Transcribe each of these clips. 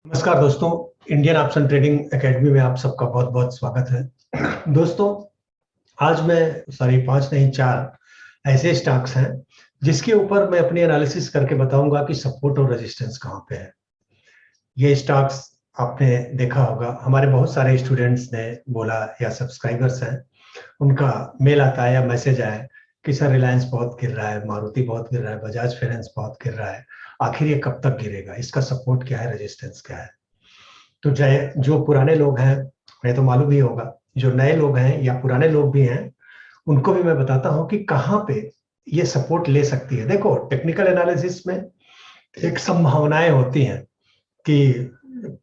नमस्कार दोस्तों, Indian option trading academy में आप सबका बहुत बहुत स्वागत है। दोस्तों, आज मैं सॉरी 5 नहीं 4 ऐसे स्टॉक्स हैं जिसके ऊपर मैं अपनी एनालिसिस करके बताऊंगा कि सपोर्ट और रेजिस्टेंस कहाँ पे है। ये स्टॉक्स आपने देखा होगा, हमारे बहुत सारे स्टूडेंट्स ने बोला या सब्सक्राइबर्स हैं, उनका मेल आता है या मैसेज आया कि सर रिलायंस बहुत गिर रहा है, मारुति बहुत गिर रहा है, बजाज फाइनेंस बहुत गिर रहा है, आखिर ये कब तक गिरेगा, इसका सपोर्ट क्या है, रेजिस्टेंस क्या है। तो चाहे जो पुराने लोग हैं उन्हें तो मालूम ही होगा, जो नए लोग हैं या पुराने लोग भी हैं उनको भी मैं बताता हूं कि कहाँ पे ये सपोर्ट ले सकती है। देखो, टेक्निकल एनालिसिस में एक संभावनाएं होती हैं कि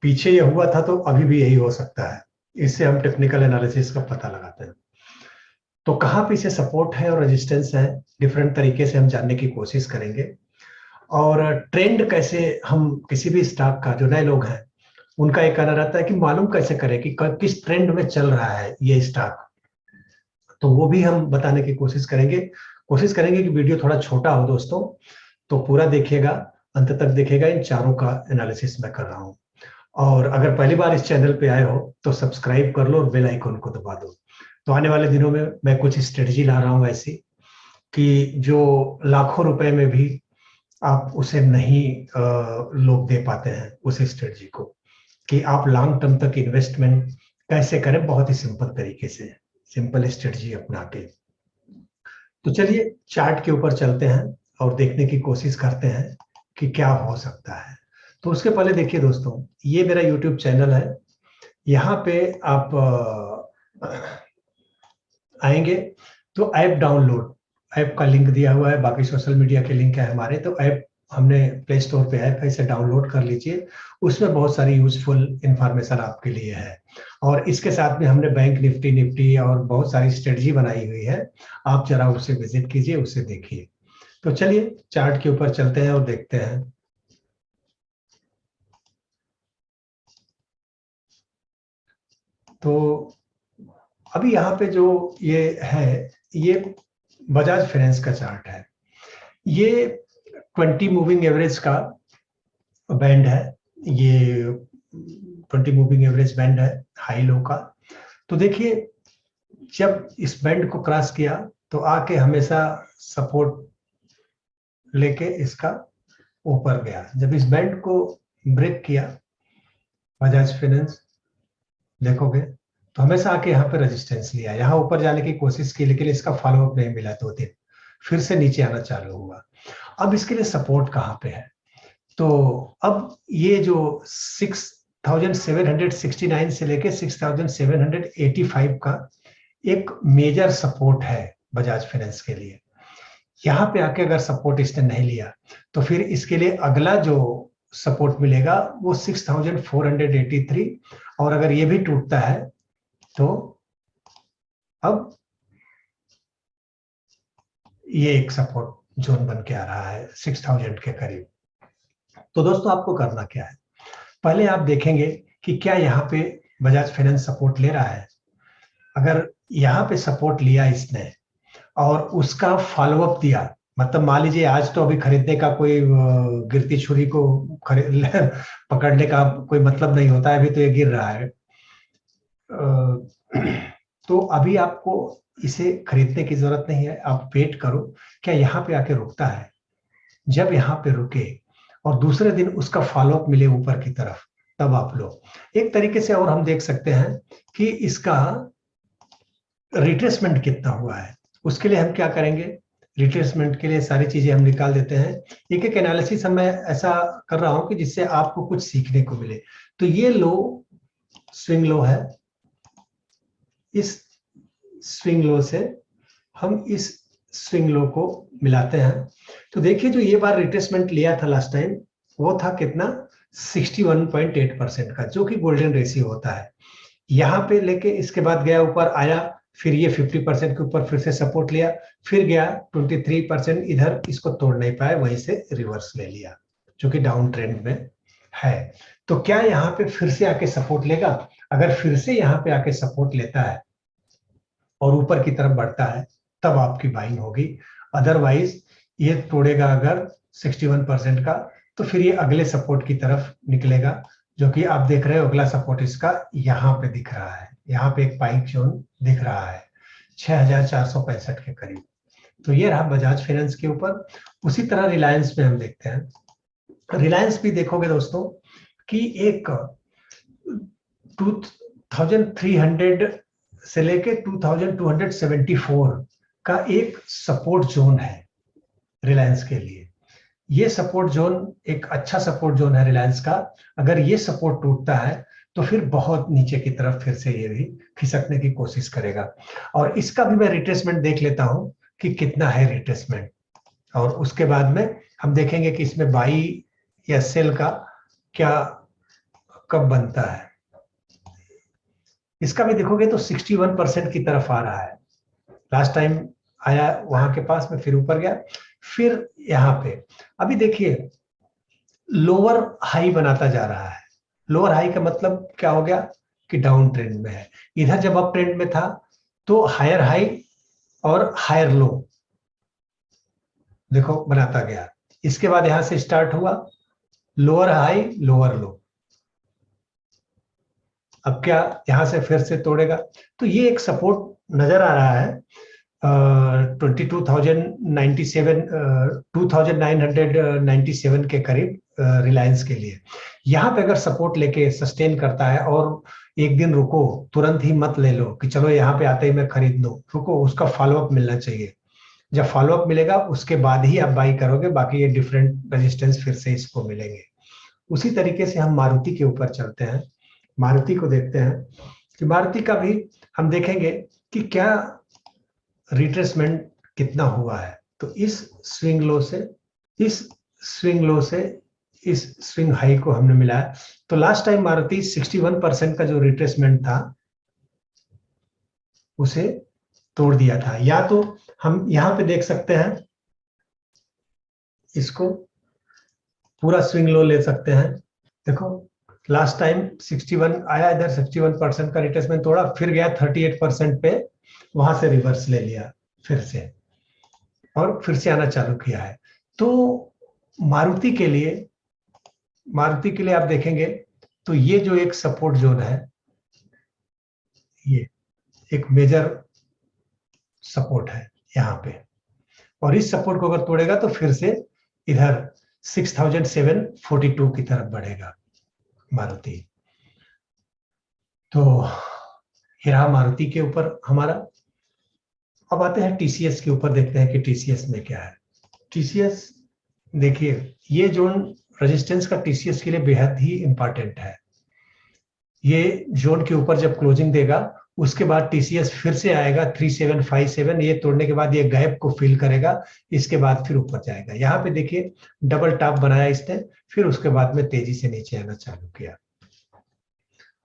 पीछे ये हुआ था तो अभी भी यही हो सकता है, इससे हम टेक्निकल एनालिसिस का पता लगाते हैं। तो कहाँ पे इसे सपोर्ट है और रेजिस्टेंस है, डिफरेंट तरीके से हम जानने की कोशिश करेंगे। और ट्रेंड कैसे हम किसी भी स्टॉक का, जो नए लोग हैं उनका एक कहना रहता है कि मालूम कैसे करें कि किस ट्रेंड में चल रहा है ये स्टॉक, तो वो भी हम बताने की कोशिश करेंगे। कोशिश करेंगे कि वीडियो थोड़ा छोटा हो दोस्तों, तो पूरा देखिएगा, अंत तक देखिएगा। इन चारों का एनालिसिस मैं कर रहा हूँ। और अगर पहली बार इस चैनल पे आए हो तो सब्सक्राइब कर लो और बेल आइकन को दबा दो। तो आने वाले दिनों में मैं कुछ स्ट्रेटजी ला रहा हूँ ऐसी कि जो लाखों रुपए में भी आप उसे नहीं लोग दे पाते हैं उस स्ट्रेटजी को, कि आप लॉन्ग टर्म तक इन्वेस्टमेंट कैसे करें बहुत ही सिंपल तरीके से, सिंपल स्ट्रेटजी अपना के। तो चलिए चार्ट के ऊपर चलते हैं और देखने की कोशिश करते हैं कि क्या हो सकता है। तो उसके पहले देखिए दोस्तों, ये मेरा यूट्यूब चैनल है। यहाँ पे आप आएंगे तो ऐप डाउनलोड, ऐप का लिंक दिया हुआ है, बाकी सोशल मीडिया के लिंक है हमारे। तो ऐप हमने प्ले स्टोर पे ऐप है, इसे डाउनलोड कर लीजिए। उसमें बहुत सारी यूजफुल इंफॉर्मेशन आपके लिए है। और इसके साथ में हमने बैंक निफ्टी निफ्टी और बहुत सारी स्ट्रेटजी बनाई हुई है, आप जरा उसे विजिट कीजिए, उसे देखिए। तो चलिए चार्ट के ऊपर चलते हैं और देखते हैं। तो अभी यहाँ पे जो ये है, ये बजाज फाइनेंस का चार्ट है। ये 20 मूविंग एवरेज का बैंड है, ये 20 मूविंग एवरेज बैंड है हाई लो का। तो देखिए, जब इस बैंड को क्रॉस किया तो आके हमेशा सपोर्ट लेके इसका ऊपर गया। जब इस बैंड को ब्रेक किया बजाज फाइनेंस, देखोगे तो हमेशा आके यहाँ पे रेजिस्टेंस लिया, यहाँ ऊपर जाने की कोशिश की, लेकिन इसका फॉलोअप नहीं मिला। 2 दिन फिर से नीचे आना चालू हुआ। अब इसके लिए सपोर्ट कहाँ पे है? तो अब ये जो 6769 से लेके 6785 का एक मेजर सपोर्ट है बजाज फाइनेंस के लिए। यहाँ पे आके अगर सपोर्ट इसने नहीं लिया तो फिर इसके लिए अगला जो सपोर्ट मिलेगा वो 6483, और अगर ये भी टूटता है तो अब ये एक सपोर्ट जोन बन के आ रहा है 6000 के करीब। तो दोस्तों, आपको करना क्या है? पहले आप देखेंगे कि क्या यहाँ पे बजाज फाइनेंस सपोर्ट ले रहा है। अगर यहाँ पे सपोर्ट लिया इसने और उसका फॉलोअप दिया, मतलब मान लीजिए आज तो अभी खरीदने का कोई गिरती छुरी को पकड़ने का कोई मतलब नहीं होता है, अभी तो ये गिर रहा है। तो अभी आपको इसे खरीदने की जरूरत नहीं है, आप वेट करो क्या यहाँ पे आके रुकता है। जब यहाँ पे रुके और दूसरे दिन उसका फॉलोअप मिले ऊपर की तरफ, तब आप लो। एक तरीके से और हम देख सकते हैं कि इसका रिट्रेसमेंट कितना हुआ है। उसके लिए हम क्या करेंगे, रिट्रेसमेंट के लिए सारी चीजें हम निकाल देते हैं। एक एक एनालिसिस मैं ऐसा कर रहा हूं कि जिससे आपको कुछ सीखने को मिले। तो ये लो स्विंग लो है, इस स्विंग लो से हम इस स्विंग लो को मिलाते हैं। तो देखिए, जो ये बार रिट्रेसमेंट लिया था लास्ट टाइम, वो था कितना, 61.8% का, जो कि गोल्डन रेशियो होता है। यहाँ पे लेके इसके बाद गया ऊपर आया, फिर ये 50% के ऊपर फिर से सपोर्ट लिया, फिर गया 23% इधर, इसको तोड़ नहीं पाया, वहीं से रिवर्स ले लिया, जो कि डाउन ट्रेंड में है। तो क्या यहाँ पे फिर से आके सपोर्ट लेगा? अगर फिर से यहाँ पे आके सपोर्ट लेता है और ऊपर की तरफ बढ़ता है, तब आपकी बाइंग होगी। अदरवाइज ये तोड़ेगा अगर 61% का, तो फिर ये अगले सपोर्ट की तरफ निकलेगा, जो कि आप देख रहे हो अगला सपोर्ट इसका यहाँ पे दिख रहा है, यहाँ पे एक पाइप जोन दिख रहा है 6465 के करीब। तो ये रहा बजाज फाइनेंस के ऊपर। उसी तरह रिलायंस में हम देखते हैं। रिलायंस भी देखोगे दोस्तों कि एक 2300 से लेके 2274 का एक सपोर्ट जोन है रिलायंस के लिए। ये सपोर्ट जोन एक अच्छा सपोर्ट जोन है रिलायंस का। अगर ये सपोर्ट टूटता है तो फिर बहुत नीचे की तरफ फिर से ये भी खिसकने की कोशिश करेगा। और इसका भी मैं रिट्रेसमेंट देख लेता हूं कि कितना है रिट्रेसमेंट, और उसके बाद में हम देखेंगे कि इसमें बाई या सेल का क्या कब बनता है। इसका भी देखोगे तो 61% की तरफ आ रहा है। लास्ट टाइम आया वहां के पास में, फिर ऊपर गया, फिर यहाँ पे अभी देखिए लोअर हाई बनाता जा रहा है। लोअर हाई का मतलब क्या हो गया कि डाउन ट्रेंड में है। इधर जब अप ट्रेंड में था तो हायर हाई और हायर लो देखो बनाता गया। इसके बाद यहां से स्टार्ट हुआ लोअर हाई लोअर लो, अब क्या यहां से फिर से तोड़ेगा। तो ये एक सपोर्ट नजर आ रहा है 2997 के करीब रिलायंस के लिए। यहाँ पे अगर सपोर्ट लेके सस्टेन करता है और एक दिन रुको, तुरंत ही मत ले लो कि चलो यहाँ पे आते ही मैं खरीद लूं, रुको, उसका फॉलोअप मिलना चाहिए। जब फॉलोअप मिलेगा उसके बाद ही आप बाई करोगे, बाकी ये डिफरेंट रेजिस्टेंस फिर से इसको मिलेंगे। उसी तरीके से हम मारुति के ऊपर चलते हैं। मारुति को देखते हैं कि मारुति का भी हम देखेंगे कि क्या रिट्रेसमेंट कितना हुआ है। तो इस स्विंग लो से इस स्विंग हाई को हमने मिलाया। तो लास्ट टाइम मारुति 61% का जो रिट्रेसमेंट था उसे तोड़ दिया था। या तो हम यहां पे देख सकते हैं, इसको पूरा स्विंग लो ले सकते हैं। देखो लास्ट टाइम 61 आया, इधर 61% का रिट्रेसमेंट तोड़ा, फिर गया 38% पे, वहां से रिवर्स ले लिया फिर से, और फिर से आना चालू किया है। तो मारुति के लिए आप देखेंगे तो ये जो एक सपोर्ट जोन है, ये एक मेजर सपोर्ट है यहाँ पे, और इस सपोर्ट को अगर तोड़ेगा तो फिर से इधर 6742 की तरफ बढ़ेगा मारुति। तो ये रहा मारुति के ऊपर हमारा। अब आते हैं टीसीएस के ऊपर, देखते हैं कि टीसीएस में क्या है। टीसीएस देखिए, ये जोन रेजिस्टेंस का टीसीएस के लिए बेहद ही इंपॉर्टेंट है। ये जोन के ऊपर जब क्लोजिंग देगा उसके बाद टीसीएस फिर से आएगा 3757, ये तोड़ने के बाद ये गैप को फिल करेगा, इसके बाद फिर ऊपर जाएगा। यहाँ पे देखिए डबल टॉप बनाया इसने, फिर उसके बाद में तेजी से नीचे आना चालू किया।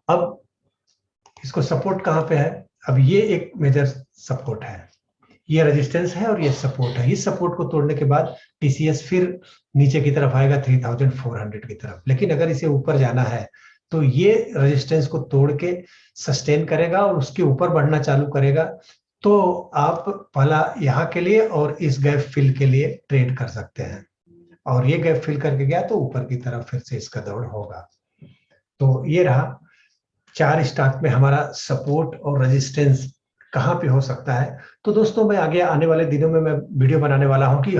अब इसको सपोर्ट कहाँ पे है, अब ये एक मेजर सपोर्ट है, ये रेजिस्टेंस है और ये सपोर्ट है। इस सपोर्ट को तोड़ने के बाद टीसीएस फिर नीचे की तरफ आएगा 3400 की तरफ। लेकिन अगर इसे ऊपर जाना है तो ये रेजिस्टेंस को तोड़ के सस्टेन करेगा और उसके ऊपर बढ़ना चालू करेगा। तो आप पहला यहाँ के लिए और इस गैप फिल के लिए ट्रेड कर सकते हैं, और ये गैप फिल करके गया तो ऊपर की तरफ फिर से इसका दौड़ होगा। तो ये रहा 4 स्टॉक में हमारा सपोर्ट और रेजिस्टेंस कहाँ पे हो सकता है। तो दोस्तों मैं आगे आने वाले दिनों में मैं वीडियो बनाने वाला हूँ कि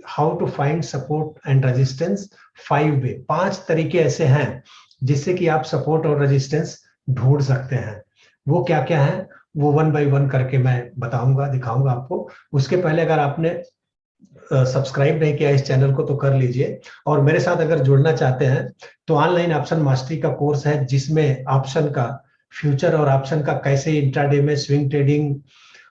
how to find support and resistance 5 way, 5 तरीके ऐसे हैं जिससे कि आप सपोर्ट और रेजिस्टेंस ढूंढ सकते हैं। वो क्या क्या है वो 1 बाय 1 करके मैं बताऊंगा, दिखाऊंगा आपको। उसके पहले अगर आपने सब्सक्राइब नहीं किया इस चैनल को तो कर लीजिए, और मेरे साथ अगर जुड़ना चाहते हैं तो ऑनलाइन ऑप्शन मास्टरी का कोर्स है, जिसमें ऑप्शन का, फ्यूचर और ऑप्शन का कैसे इंट्राडे में स्विंग ट्रेडिंग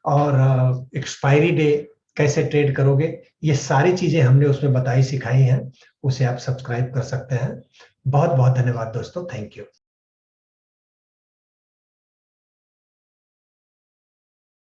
और एक्सपायरी डे कैसे ट्रेड करोगे, ये सारी चीजें हमने उसमें बताई सिखाई हैं। उसे आप सब्सक्राइब कर सकते हैं। बहुत बहुत धन्यवाद दोस्तों, थैंक यू।